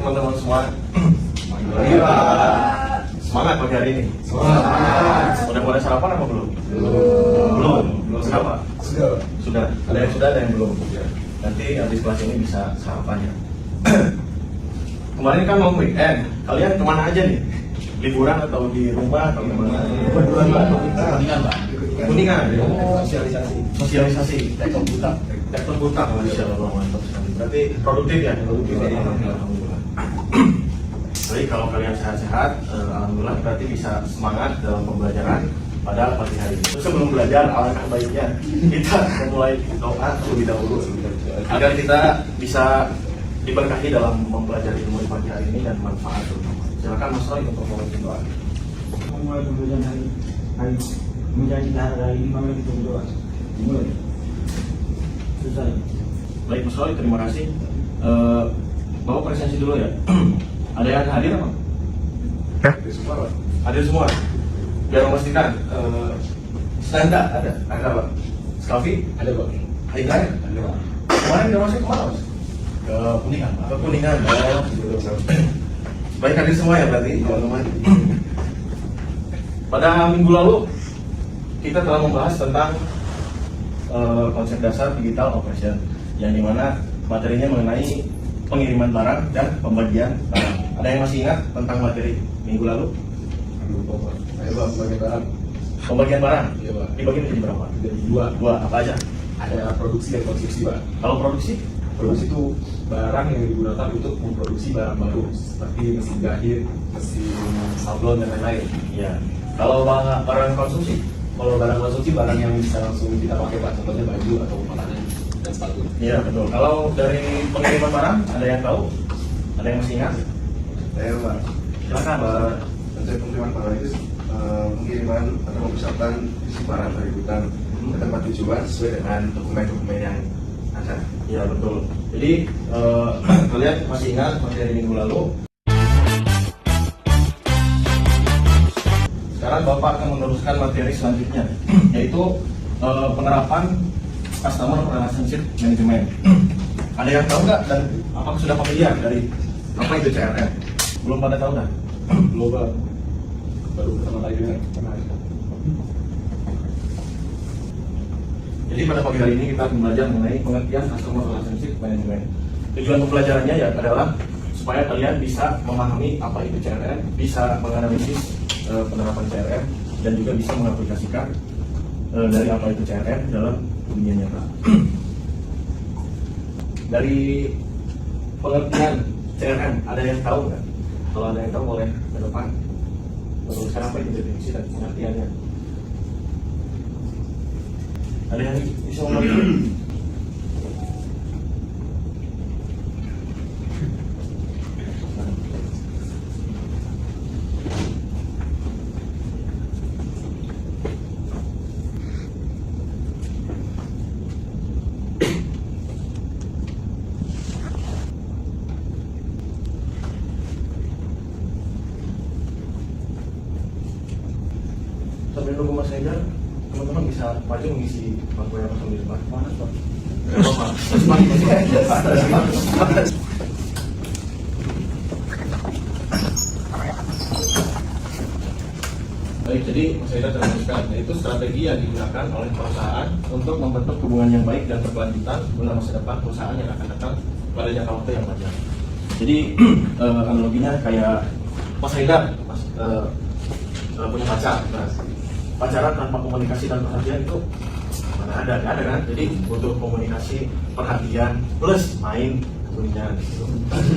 teman-teman semua? Semangat pagi hari ini. Udah mulai sarapan apa belum? Belum. Kenapa? Sudah. Ada yang sudah, ada yang belum. Nanti habis kelas ini bisa sarapan ya. Kemarin kan long weekend. Kalian kemana aja nih? Liburan atau di rumah atau kemana? Kuningan, Pak. Kuningan. Sosialisasi. Tektok buta. Masya Allah, mantap sekali. Berarti produktif ya? Produktif. Alhamdulillah. Jadi kalau kalian sehat-sehat, alhamdulillah berarti bisa semangat dalam pembelajaran pada pagi hari ini. Terus sebelum belajar, alangkah baiknya kita memulai doa terlebih dahulu agar kita bisa diberkahi dalam mempelajari ilmu di pagi hari ini dan manfaat terutama. Silakan Mas Roy untuk memulai doa. Memulai pembelajaran hari menjadi hari ini kami kita berdoa. Mulai. Selesai. Baik Mas Roy, terima kasih. Bawa presensi dulu ya. Ada yang hadir apa? Hadir semua, Pak. Hadir semua. Biar memastikan. Standa ada Pak. Skafi ada Pak. Haidar ada Pak. Kemarin udah masuk kemana Mas? Ke Kuningan Pak. Ke Kuningan. Baik, hadir semua ya berarti teman-teman. Pada minggu lalu kita telah membahas tentang konsep dasar digital operation, yang dimana materinya mengenai pengiriman barang dan pembagian barang. Ada yang masih ingat tentang materi minggu lalu? Ayo Pak, pembagian barang. Pembagian barang? Iya Pak. Dibagi menjadi berapa? Jadi Dua, apa aja? ada produksi dan konsumsi Pak. Kalau produksi? Produksi itu barang yang digunakan untuk memproduksi barang baru seperti mesin jahit, mesin sablon dan lain-lain. Iya. Kalau barang konsumsi? Kalau barang konsumsi barang yang bisa langsung kita pakai Pak, contohnya baju atau makanan dan sepatu. Iya betul. Kalau dari pengiriman barang ada yang tahu? Ada yang masih ingat? Saya Pak, Silakan. konsep pengiriman barang itu pengiriman atau memisahkan isi barang dari gudang ke tempat tujuan sesuai dengan dokumen-dokumen yang ada. Iya betul. Jadi kalian masih ingat materi minggu lalu? Sekarang Bapak akan meneruskan materi selanjutnya, yaitu penerapan Customer Relationship Management. Ada yang tahu nggak dan apakah sudah familiar dari apa itu CRM? Belum pada tahu nggak? Belum Pak. Baru pertama kali dengar. Jadi pada pagi hari ini kita akan belajar mengenai pengertian Customer Relationship Management. Tujuan pembelajarannya ya adalah supaya kalian bisa memahami apa itu CRM, bisa menganalisis penerapan CRM, dan juga bisa mengaplikasikan dari apa itu CRM dalam dunia nyata. Dari pengertian CRM, ada yang tahu nggak? Kalau ada yang tahu boleh ke depan menuliskan apa itu definisi dan pengertiannya. Ada yang bisa mengerti? Sambil nunggu Mas Haidar, teman-teman bisa maju mengisi bangku yang kosong di depan. Panas Pak. Baik, jadi Mas Haidar teruskan, yaitu strategi yang digunakan oleh perusahaan untuk membentuk hubungan yang baik dan berkelanjutan guna masa depan perusahaan yang akan datang pada jangka waktu yang panjang. Jadi analoginya kayak Mas Haidar, punya pacar. Pacaran tanpa komunikasi dan perhatian itu mana ada, nggak ada kan? Jadi butuh komunikasi, perhatian, plus main kuningan gitu.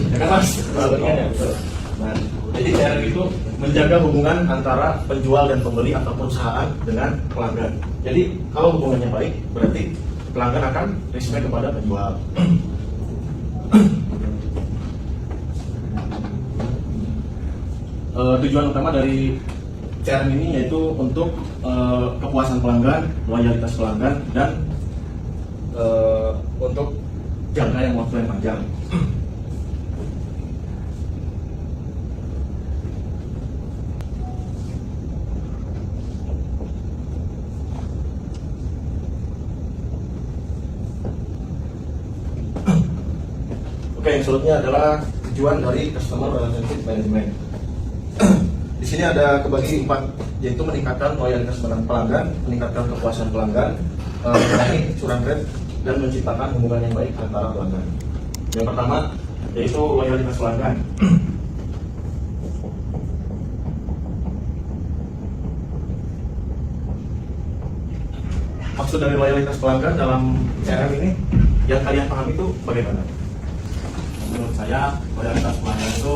Ya kan Mas? Ya, betul. Nah, jadi CRM itu menjaga hubungan antara penjual dan pembeli atau perusahaan dengan pelanggan. Jadi kalau hubungannya baik, berarti pelanggan akan respect kepada penjual. Tujuan utama dari CRM ini yaitu untuk kepuasan pelanggan, loyalitas pelanggan, dan untuk jangka yang waktu yang panjang. Oke, yang selanjutnya adalah tujuan dari customer relationship management. Di sini ada kebagi 4, yaitu meningkatkan loyalitas pelanggan, meningkatkan kepuasan pelanggan, mengurangi curang rate, dan menciptakan hubungan yang baik antara pelanggan. Yang pertama yaitu loyalitas pelanggan. Maksud dari loyalitas pelanggan dalam CRM ini yang kalian pahami itu bagaimana? Menurut saya loyalitas pelanggan itu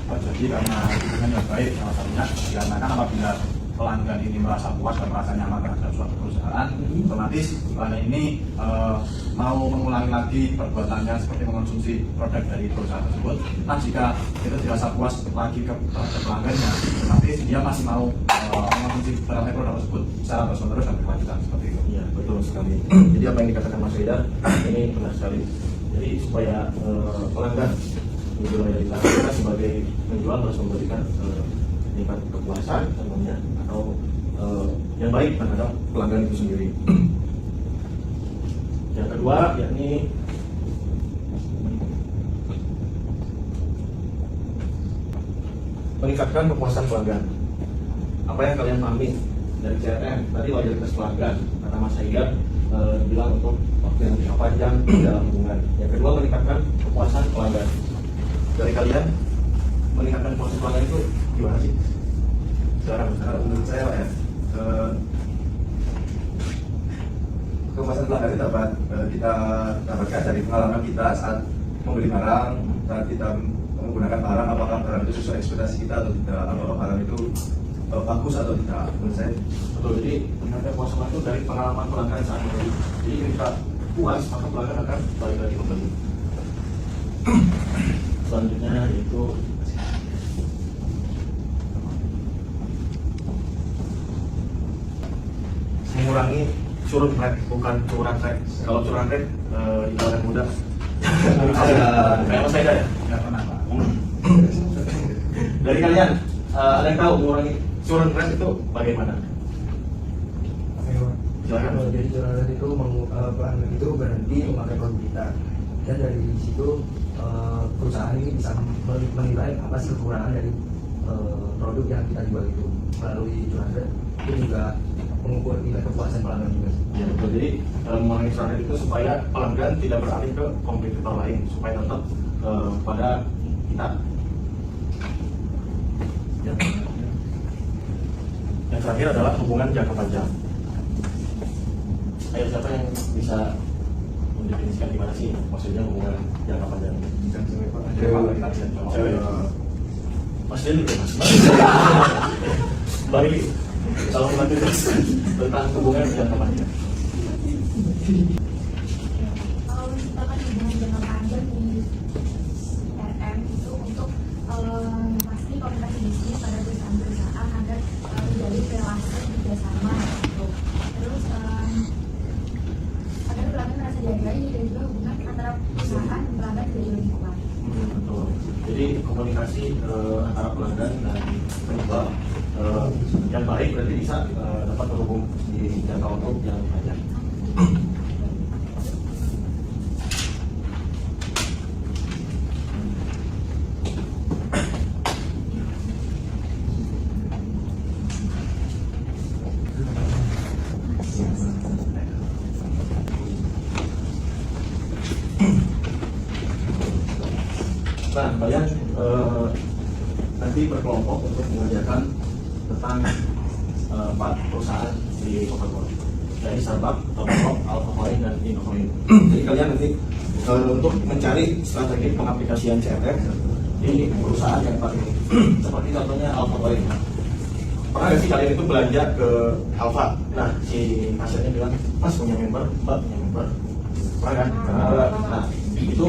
terjadi karena hubungan yang baik, salah satunya dikarenakan apabila pelanggan ini merasa puas dan merasa nyaman terhadap suatu perusahaan, otomatis pelanggan ini mau mengulangi lagi perbuatannya seperti mengonsumsi produk dari perusahaan tersebut. Nah, jika itu dirasa puas lagi terhadap pelanggannya, otomatis dia masih mau mengonsumsi barang produk tersebut secara terus-menerus dan berkelanjutan seperti itu. Iya, betul sekali. Jadi apa yang dikatakan Mas Ridar ini benar sekali. Jadi supaya pelanggan menjual loyalitas, kita sebagai penjual harus memberikan tingkat kepuasan tentunya atau yang baik terhadap pelanggan itu sendiri. Yang kedua yakni meningkatkan kepuasan pelanggan. Apa yang kalian pahami dari CRM tadi loyalitas pelanggan, kata Mas Haidar bilang untuk waktu yang jangka panjang dalam hubungan. Yang kedua meningkatkan kepuasan pelanggan. Dari kalian meningkatkan kepuasan pelanggan itu gimana sih? Kalau menurut saya Pak, ya, kepuasan pelanggan itu dapat kita dapatkan dari pengalaman kita saat membeli barang, saat kita menggunakan barang, apakah barang itu sesuai ekspektasi kita atau tidak, apakah barang itu bagus atau tidak. Menurut saya Betul, jadi meningkatkan kepuasan pelanggan itu dari pengalaman pelanggan saat membeli. Jadi ketika puas maka pelanggan akan balik lagi membeli. Selanjutnya yaitu mengurangi curang rate, bukan curang rate. Kalau curang rate di kalangan muda kayak Mas Haidar ya? Tidak pernah, Pak. Dari kalian ada yang tahu mengurangi curang rate itu bagaimana? Silakan. Jadi curang itu pelanggan itu berhenti memakai produk kita, dan dari situ perusahaan ini bisa menilai apa sih kekurangan dari produk yang kita jual itu. Melalui curang itu juga mengukur tingkat kepuasan pelanggan juga. Ya betul, jadi mengurangi curang rate itu supaya pelanggan tidak beralih ke kompetitor lain, supaya tetap pada kita. Yang terakhir adalah hubungan jangka panjang. Ayo, siapa yang bisa mendefinisikan gimana sih maksudnya hubungan jangka panjang? Cewek. Mas Deli ya Mas. Bang Ili, kalau kita jelaskan tentang hubungan jangka panjang. Kalau misalkan hubungan jangka panjang di CRM itu untuk pasti komunikasi bisnis pada perusahaan-perusahaan agar menjadi relasi kerjasama gitu. Terus agar pelanggan merasa dihargai dan juga hubungan antara perusahaan dan pelanggan jadi lebih kuat. Betul. Jadi komunikasi antara pelanggan dan penjual yang baik berarti bisa dapat terhubung di jangka waktu yang panjang. Nah, kalian nanti berkelompok untuk mengerjakan tentang 4 perusahaan di Coca-Cola, dari Starbucks, Coca-Cola, Alphapoint, dan Innopoint. Jadi kalian nanti untuk mencari strategi pengaplikasian CRM di perusahaan yang 4 ini. Seperti contohnya Alphapoint. Pernah nggak sih kalian itu belanja ke Alpha? Nah, si kasirnya bilang, Mas punya member, Mbak punya member. Pernah kan? Nah, itu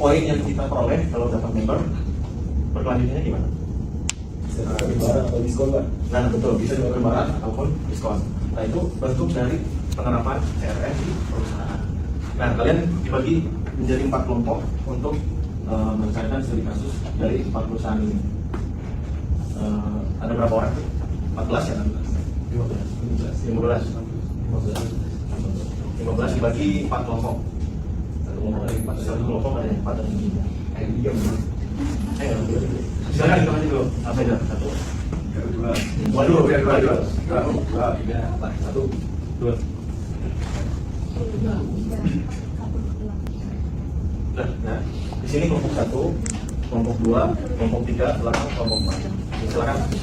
poin yang kita peroleh kalau dapat member, berkelanjutannya gimana? Bisa barang atau diskon, Pak? Nah betul, bisa juga barang ataupun diskon. Nah itu bentuk dari penerapan CRM di perusahaan. Nah kalian dibagi menjadi 4 kelompok untuk mencarikan studi kasus dari 4 perusahaan ini. Ada berapa orang? 14 ya? 15 dibagi 4 kelompok. Satu kelompok ada 4 dan 5. Ayo, silakan hitung aja dulu. Apa aja? 1, 2, 2. Nah, di sini kelompok 1, kelompok 2, kelompok 3, belakang kelompok 4. Silakan. 1.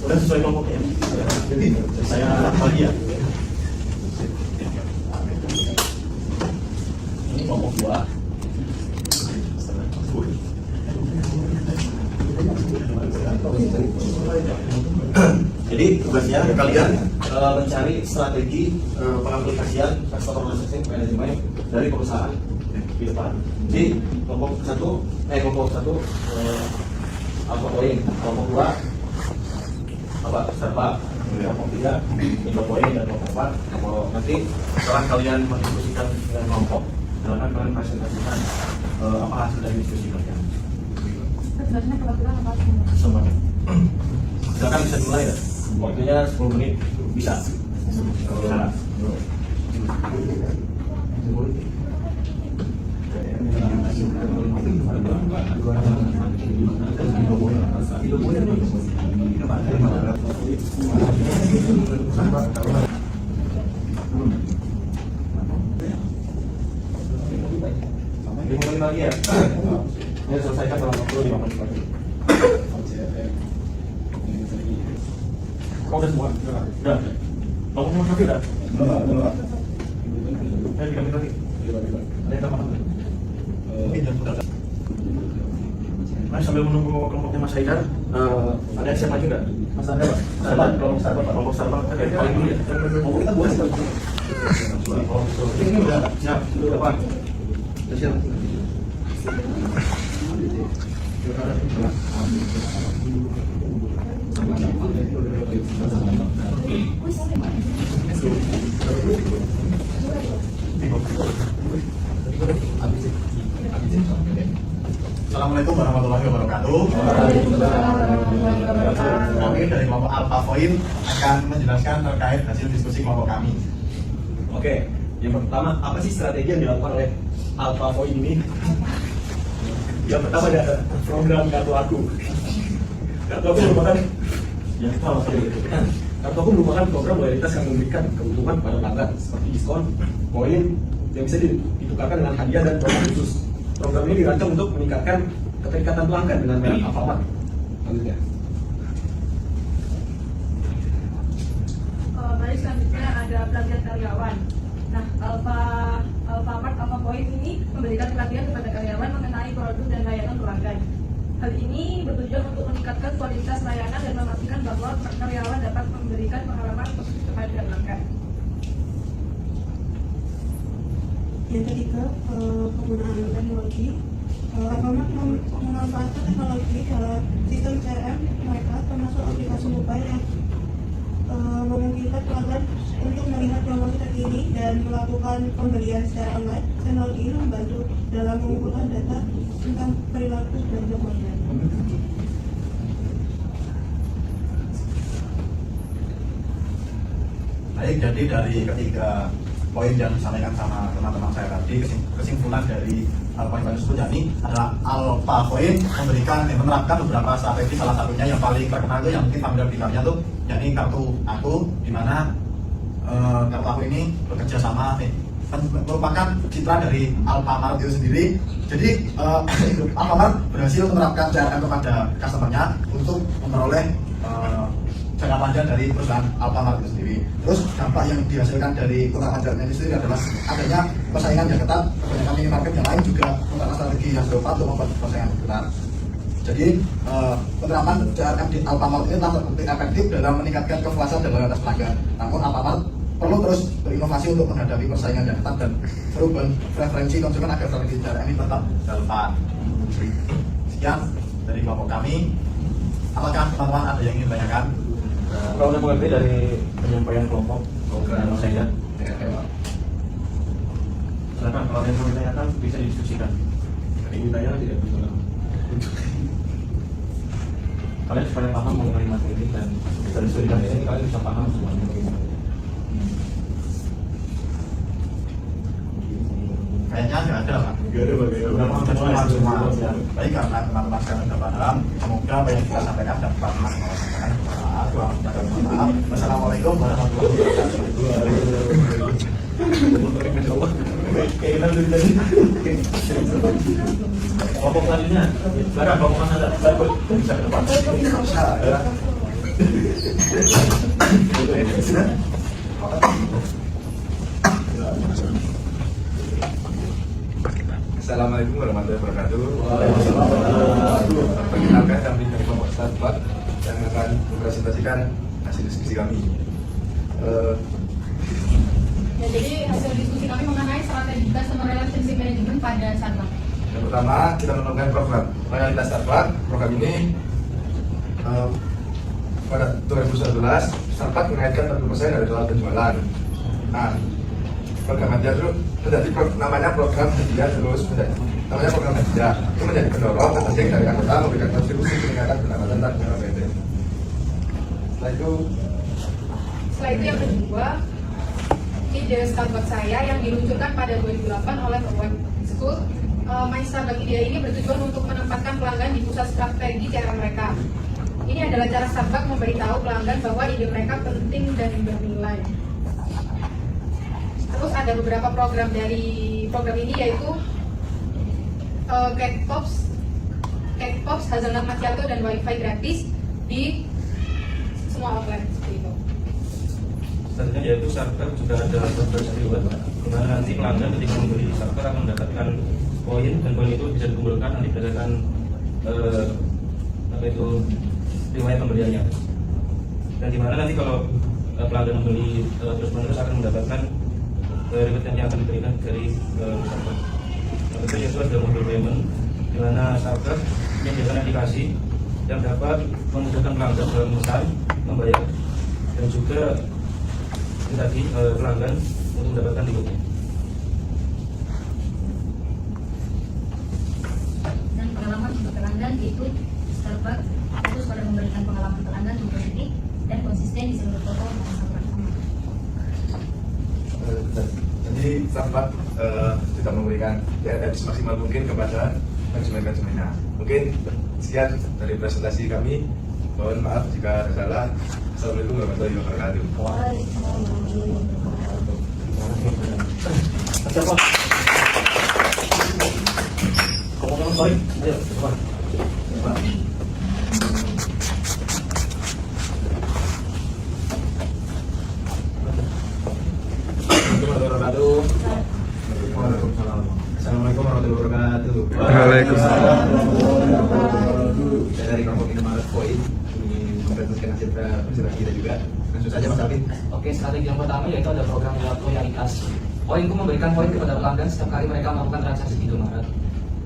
Udah sesuai kelompoknya. Jadi saya bagi ya. Ini kelompok 2. Jadi tugasnya kalian mencari strategi pengaplikasian customer relationship management dari perusahaan di depan. Jadi kelompok 1 apa poin, kelompok 2 apa serba, kelompok 3 info poin, dan kelompok 4 kalau nanti setelah kalian mendiskusikan dengan kelompok, silakan kalian presentasikan apa hasil dari diskusi kalian. Sebenarnya kebetulan apa sih? Semuanya. Silakan bisa dimulai ya. Waktunya 10 menit bisa. Silakan. Dimulai lagi ya. Ya selesaikan dalam waktu 5 menit lagi. Kau udah semua? Udah. Kamu mau lagi udah? Udah. 3 menit lagi. Ada yang tambah? Mungkin sudah. Nah, sambil menunggu kelompoknya Mas Haidar, ada yang siap maju nggak? Mas Anda, Pak? Kelompok Starbuck. Oke, paling dulu ya. Kelompok kita buat sih. Ini udah siap. Udah Pak. Udah siap. Assalamualaikum warahmatullahi wabarakatuh. Kami dari kelompok Alpha Point akan menjelaskan terkait hasil diskusi kelompok kami. Oke, yang pertama apa sih strategi yang dilakukan oleh Alpha Point ini? Yang pertama ada program Kartu Aku. Kartu Aku merupakan yang pertama kali itu. Kartu Aku merupakan program loyalitas yang memberikan keuntungan pada pelanggan seperti diskon, poin yang bisa ditukarkan dengan hadiah dan promo khusus. Program ini dirancang untuk meningkatkan keterikatan pelanggan dengan merek Alfamart. Lanjutnya. Baik, selanjutnya ada pelatihan karyawan. Nah, Alfamart Alpha Point ini memberikan pelatihan kepada karyawan mengenai produk dan layanan pelanggan. Hal ini bertujuan untuk meningkatkan kualitas layanan dan memastikan bahwa karyawan dapat memberikan pengalaman positif kepada pelanggan. Yang ketiga, penggunaan teknologi. Alfamart memanfaatkan teknologi dalam sistem CRM mereka, termasuk aplikasi mobile yang memungkinkan pelanggan untuk melihat promosi terkini dan melakukan pembelian secara online. Teknologi ini membantu dalam mengumpulkan data tentang perilaku belanja konsumen. Baik, jadi dari ketiga poin yang disampaikan sama teman-teman saya tadi, kesimpulan dari poin tersebut yakni adalah Alpha Point menerapkan beberapa strategi, salah satunya yang paling terkenal itu yang mungkin familiar di kalian tuh yakni Kartu Aku, di mana Kartu Aku ini bekerja sama merupakan citra dari Alfamart itu sendiri. Jadi Alfamart berhasil menerapkan CRM kepada customer-nya untuk memperoleh jangka panjang dari perusahaan Alfamart itu sendiri. Terus dampak yang dihasilkan dari kota panjangnya itu sendiri adalah adanya persaingan yang ketat. Kebanyakan minimarket yang lain juga menggunakan strategi yang serupa untuk membuat persaingan yang ketat. Jadi penerapan CRM di Alfamart ini telah terbukti efektif dalam meningkatkan kepuasan dan loyalitas pelanggan. Namun Alfamart perlu terus berinovasi untuk menghadapi persaingan yang ketat dan merubah preferensi konsumen agar strategi CRM ini tetap relevan. Sekian dari kelompok kami. Apakah teman-teman ada yang ingin tanyakan? Kalau udah mengerti dari penyampaian kelompok Mas Haidar, silakan kalau ada yang mau ditanyakan bisa didiskusikan. Ingin tanya tidak bisa. Kalian supaya paham mengenai materi ini dan kita diskusikan ini kalian bisa paham semuanya. Kayaknya nggak ada lah. Nggak ada bagaimana. Semua. Tapi karena teman-teman sekarang sudah paham, semoga apa yang kita sampaikan dapat melaksanakan. Maaf. Wassalamualaikum warahmatullahi wabarakatuh. Kita dulu tadi. Kelompok selanjutnya, silakan kelompok mana ada? Bisa ke depan. Assalamualaikum warahmatullahi wabarakatuh. Perkenalkan kami dari kelompok Startup yang akan mempresentasikan hasil diskusi kami. Ya, jadi hasil diskusi kami mengenai strategi customer relationship management pada Starbucks. Yang pertama, kita menemukan program loyalitas Starbucks. Program ini pada 2011 Starbucks mengaitkan 40% dari total penjualan. Nah, program hadiah itu menjadi namanya program hadiah terus namanya program hadiah itu menjadi pendorong terpenting dari anggota memberikan kontribusi peningkatan pendapatan dan jangka pendek. Setelah itu yang kedua, ide Starbucks saya yang diluncurkan pada 2008 oleh Web School. My Starbucks ide ini bertujuan untuk menempatkan pelanggan di pusat strategi cara mereka. Ini adalah cara Starbucks memberitahu pelanggan bahwa ide mereka penting dan bernilai. Terus ada beberapa program dari program ini yaitu Cake Pops, hazelnut macchiato dan wifi gratis di semua outlet seperti itu. Selanjutnya yaitu Starbucks juga ada Starbucks Reward, di mana nanti pelanggan ketika membeli Starbucks akan mendapatkan poin, dan poin itu bisa dikumpulkan nanti berdasarkan riwayat pembeliannya. Dan di mana nanti kalau pelanggan membeli terus-menerus akan mendapatkan reward yang akan diberikan dari Starbucks. Itu yaitu ada mobile payment, di mana Starbucks menyediakan aplikasi yang dapat memudahkan pelanggan dalam memesan, membayar, dan juga tadi pelanggan untuk mendapatkan rewardnya. Dan pengalaman untuk pelanggan yaitu Starbucks fokus pada memberikan pengalaman pelanggan yang positif dan konsisten di seluruh toko dan Starbucks. Jadi Starbucks tidak memberikan DRM semaksimal mungkin kepada konsumen-konsumennya. Mungkin sekian dari presentasi kami. Mohon maaf jika ada salah. Assalamualaikum warahmatullahi wabarakatuh. Siapa? Ngomong baik. Ayo, depan. Assalamualaikum warahmatullahi wabarakatuh. Waalaikumsalam. Saya dari kelompok Indomaret Point ingin mempresentasikan hasil presentasi kita juga. Langsung saja Mas Alvin. Oke, strategi yang pertama yaitu ada program loyalitas. Poinku memberikan poin kepada pelanggan setiap kali mereka melakukan transaksi di Indomaret.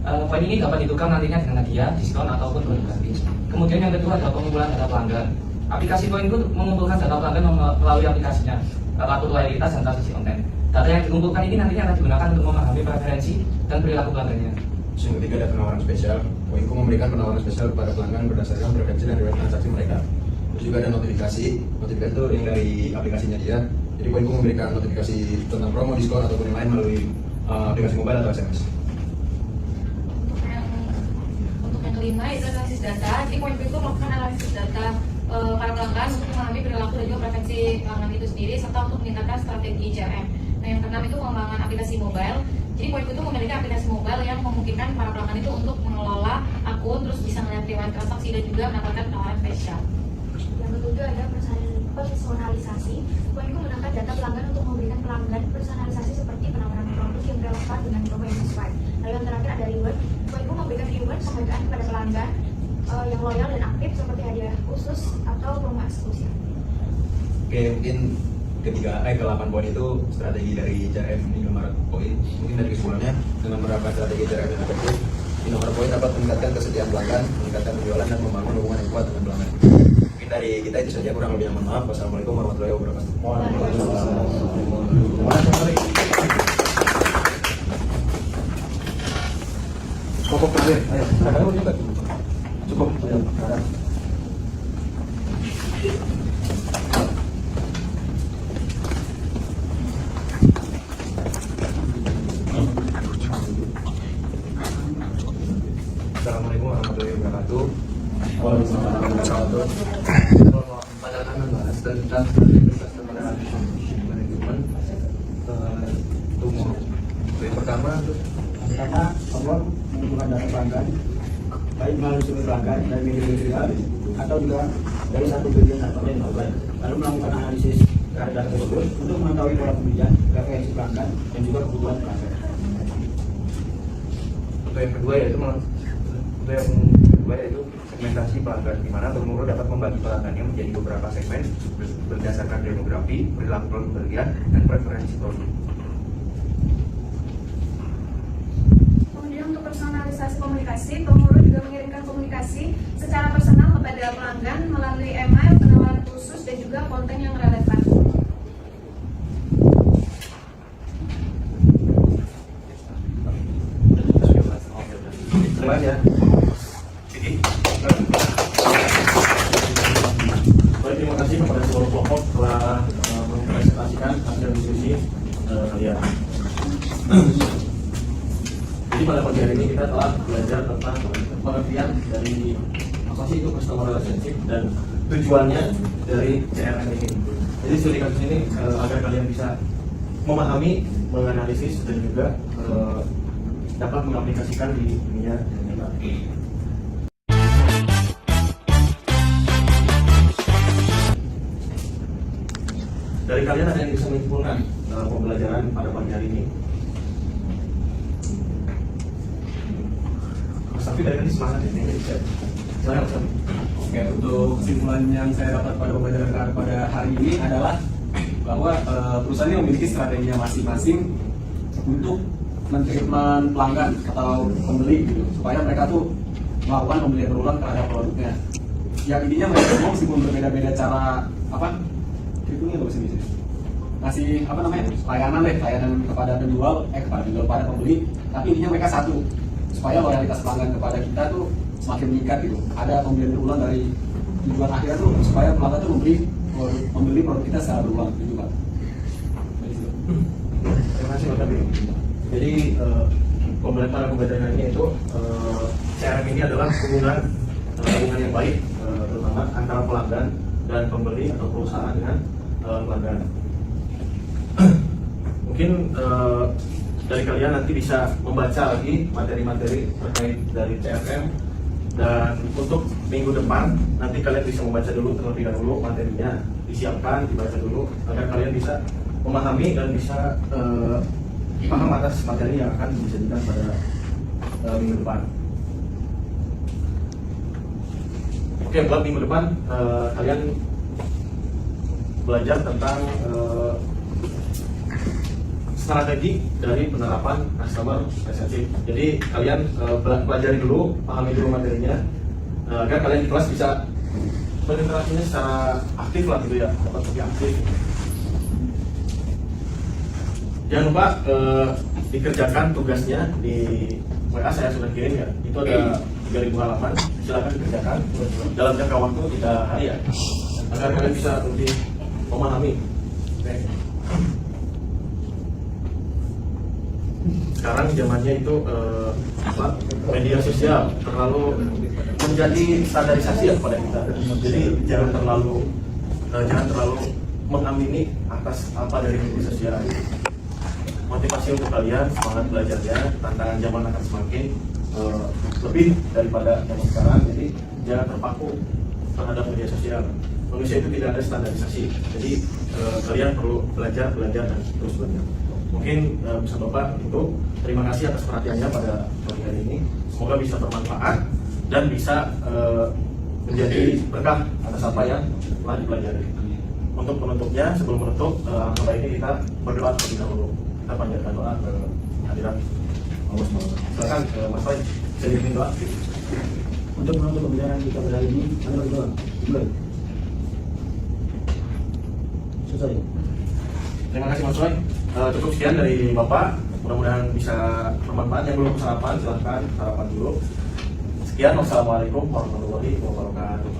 Poin ini dapat ditukar nantinya dengan hadiah, diskon ataupun produk gratis. Kemudian yang kedua adalah pengumpulan data pelanggan. Aplikasi Poinku mengumpulkan data pelanggan melalui aplikasinya, kartu loyalitas dan transaksi konten. Data yang dikumpulkan ini nantinya akan digunakan untuk memahami preferensi dan perilaku pelanggannya. Yang ketiga ada penawaran spesial. Poinku memberikan penawaran spesial kepada pelanggan berdasarkan preferensi dan riwayat transaksi mereka. Terus juga ada notifikasi itu yang dari aplikasinya dia. Jadi Poinku memberikan notifikasi tentang promo, diskon ataupun yang lain melalui aplikasi mobile atau SMS. Untuk yang kelima itu analisis data. Jadi Poinku itu melakukan analisis data para pelanggan untuk memahami perilaku dan juga preferensi pelanggan itu sendiri serta untuk meningkatkan strategi CRM. Nah, yang keenam itu pengembangan aplikasi mobile. Jadi Poinku itu memiliki aplikasi mobile yang memungkinkan para pelanggan itu untuk mengelola akun, terus bisa melihat riwayat transaksi dan juga mendapatkan penawaran spesial. Yang ketujuh ada personalisasi. Poinku menangkap data pelanggan untuk memberikan pelanggan personalisasi seperti penawaran produk yang relevan dengan promo yang sesuai. Lalu yang terakhir ada reward. Poinku memberikan reward penghargaan kepada pelanggan yang loyal dan aktif seperti hadiah khusus atau promo eksklusif. Oke, mungkin ke-8 poin itu strategi dari CRM Indomaret Point. Mungkin dari kesimpulannya dengan menerapkan strategi CRM yang efektif, Indomaret Point dapat meningkatkan kesetiaan pelanggan, meningkatkan penjualan dan membangun hubungan yang kuat dengan pelanggan. Mungkin dari kita itu saja, kurang lebih mohon maaf. Wassalamualaikum warahmatullahi wabarakatuh. Pokok terakhir, ayo. Cukup. tentang customer manajemen tumor. Yang pertama Allah mengumpulkan data pelanggan baik melalui sumber pelanggan dari media sosial atau juga dari satu bagian atau yang lain, lalu melakukan analisis terhadap data tersebut untuk mengetahui pola pembelian, preferensi pelanggan dan juga kebutuhan pelanggan. Untuk yang kedua yaitu segmentasi pelanggan, di mana Tomorrow dapat membagi pelanggannya menjadi beberapa segmen berdasarkan demografi, perilaku pembelian, dan preferensi produk. Kemudian untuk personalisasi komunikasi, Tomorrow juga mengirimkan komunikasi secara personal kepada pelanggan melalui email, penawaran khusus, dan juga konten yang relevan. Terima kasih ya. Baik, terima kasih kepada seluruh kelompok telah mempresentasikan hasil diskusi kalian. Jadi pada pagi hari ini kita telah belajar tentang pengertian dari apa sih itu customer relationship dan tujuannya dari CRM ini. Jadi studi kasus ini agar kalian bisa memahami, menganalisis dan juga dapat mengaplikasikan di dunia nyata. Dari kalian ada yang bisa menyimpulkan pembelajaran pada pagi hari ini? Mas Safi dari tadi semangat ini. Silakan Mas Safi. Oke, untuk kesimpulan yang saya dapat pada pembelajaran pada hari ini adalah bahwa perusahaan ini memiliki strateginya masing-masing untuk men-treatment pelanggan atau pembeli gitu, supaya mereka tuh melakukan pembelian berulang terhadap produknya. Yang intinya mereka semua meskipun berbeda-beda cara hitungnya nggak bisa ngasih layanan kepada kepada pembeli, tapi intinya mereka satu, supaya loyalitas pelanggan kepada kita tuh semakin meningkat gitu. Ada pembelian berulang dari tujuan akhirnya tuh supaya pelanggan tuh membeli produk kita secara berulang gitu Pak. Terima kasih Pak Tabi. Jadi pada pembelajaran ini itu CRM ini adalah hubungan yang baik terutama antara pelanggan dan pembeli atau perusahaan dengan pelanggan. Mungkin dari kalian nanti bisa membaca lagi materi-materi terkait dari CRM, dan untuk minggu depan nanti kalian bisa membaca dulu terlebih dahulu materinya, disiapkan, dibaca dulu agar kalian bisa memahami dan bisa paham atas materi yang akan disajikan pada minggu depan. Oke, buat minggu depan kalian belajar tentang strategi dari penerapan customer relationship. Jadi kalian pelajari dulu, pahami dulu materinya, agar kalian di kelas bisa berinteraksinya secara aktif lah gitu ya, dapat lebih aktif. Jangan lupa dikerjakan tugasnya di WA saya sudah kirim ya. Itu ada 3.000 halaman, silakan dikerjakan dalam jangka waktu 3 hari ya, agar kalian bisa lebih memahami. Oke. Sekarang zamannya itu media sosial terlalu menjadi standarisasi ya kepada kita. Jadi jangan terlalu mengamini atas apa dari media sosial. Motivasi untuk kalian, semangat belajarnya, tantangan zaman akan semakin lebih daripada zaman sekarang. Jadi jangan terpaku terhadap media sosial. Manusia itu tidak ada standarisasi. Jadi kalian perlu belajar dan terus belajar. Mungkin bisa Bapak itu terima kasih atas perhatiannya pada pagi hari ini. Semoga bisa bermanfaat dan bisa menjadi berkah atas apa yang telah dipelajari. Untuk penutupnya, sebelum menutup, alangkah baiknya kita berdoa terlebih dahulu. Kita panjatkan doa ke hadirat Allah SWT. Silakan Mas Roy, bisa dipimpin doa. Untuk menutup pembelajaran kita pada hari ini, kami berdoa. Mulai. Selesai. Terima kasih Mas Roy. Cukup sekian dari Bapak. Mudah-mudahan bisa bermanfaat. Yang belum sarapan, silahkan sarapan dulu. Sekian, wassalamualaikum warahmatullahi wabarakatuh.